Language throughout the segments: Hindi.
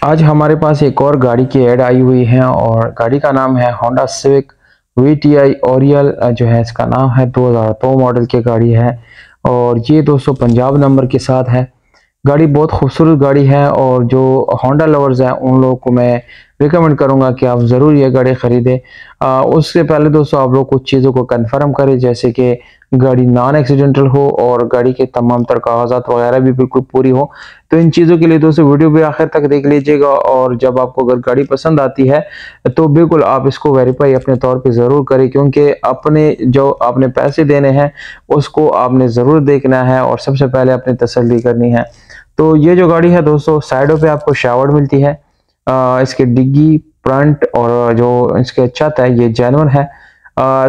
आज हमारे पास एक और गाड़ी की ऐड आई हुई है और गाड़ी का नाम है होंडा सिविक VTI ओरियल। जो है इसका नाम है, 2002 मॉडल की गाड़ी है और ये दोस्तों पंजाब नंबर के साथ है। गाड़ी बहुत खूबसूरत गाड़ी है और जो होंडा लवर्स हैं उन लोगों को मैं रिकमेंड करूंगा कि आप ज़रूर ये गाड़ी ख़रीदें। उससे पहले दोस्तों आप लोग कुछ चीज़ों को कंफर्म करें, जैसे कि गाड़ी नॉन एक्सीडेंटल हो और गाड़ी के तमाम तर कागजात वगैरह भी बिल्कुल पूरी हो। तो इन चीज़ों के लिए दोस्तों वीडियो भी आखिर तक देख लीजिएगा और जब आपको अगर गाड़ी पसंद आती है तो बिल्कुल आप इसको वेरीफाई अपने तौर पे ज़रूर करें, क्योंकि अपने जो आपने पैसे देने हैं उसको आपने ज़रूर देखना है और सबसे पहले अपनी तसल्ली करनी है। तो ये जो गाड़ी है दोस्तों, साइडों पे आपको शावर मिलती है। इसके डिग्गी, फ्रंट और जो इसके छत है ये जेन्युइन है।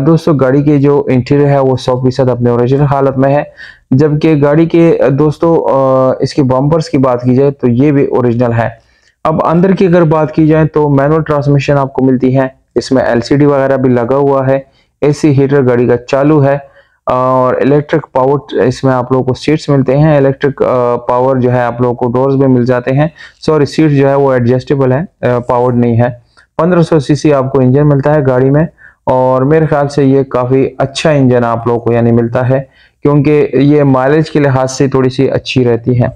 दोस्तों गाड़ी की जो इंटीरियर है वो 100% अपने ओरिजिनल हालत में है, जबकि गाड़ी के दोस्तों इसके बम्पर्स की बात की जाए तो ये भी ओरिजिनल है। अब अंदर की अगर बात की जाए तो मैनुअल ट्रांसमिशन आपको मिलती है, इसमें LCD वगैरह भी लगा हुआ है, AC हीटर गाड़ी का चालू है और इलेक्ट्रिक पावर इसमें आप लोगों को सीट्स मिलते हैं। इलेक्ट्रिक पावर जो है आप लोगों को डोर्स में मिल जाते हैं। सॉरी, सीट जो है वो एडजस्टेबल है, पावर्ड नहीं है। 1500 सीसी आपको इंजन मिलता है गाड़ी में और मेरे ख्याल से ये काफ़ी अच्छा इंजन आप लोगों को यानी मिलता है, क्योंकि ये माइलेज के लिहाज से थोड़ी सी अच्छी रहती है।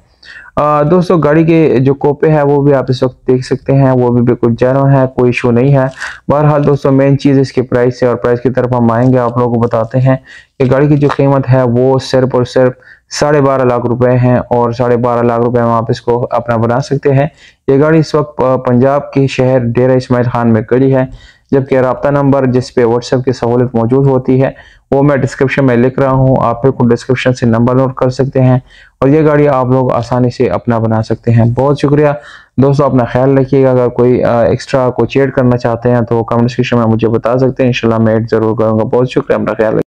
दोस्तों गाड़ी के जो कोपे हैं वो भी आप इस वक्त देख सकते हैं, वो भी बिल्कुल जेन्युइन है, कोई इशू नहीं है। बहरहाल दोस्तों मेन चीज़ इसकी प्राइस है और प्राइस की तरफ हम आएंगे, आप लोगों को बताते हैं कि गाड़ी की जो कीमत है वो सिर्फ और सिर्फ 12.5 लाख रुपए हैं और 12.5 लाख रुपए में आप इसको अपना बना सकते हैं। ये गाड़ी इस वक्त पंजाब के शहर डेरा इस्माइल खान में खड़ी है, जबकि रब्ता नंबर जिस पे व्हाट्सएप की सहूलत मौजूद होती है वो मैं डिस्क्रिप्शन में लिख रहा हूँ, आप बिल्कुल डिस्क्रिप्शन से नंबर नोट कर सकते हैं और ये गाड़ी आप लोग आसानी से अपना बना सकते हैं। बहुत शुक्रिया दोस्तों, अपना ख्याल रखिएगा। अगर कोई एक्स्ट्रा कुछ ऐड करना चाहते हैं तो कमेंट सेक्शन में मुझे बता सकते हैं, इंशाल्लाह मैं ऐड जरूर करूँगा। बहुत शुक्रिया, अपना ख्याल रखिए।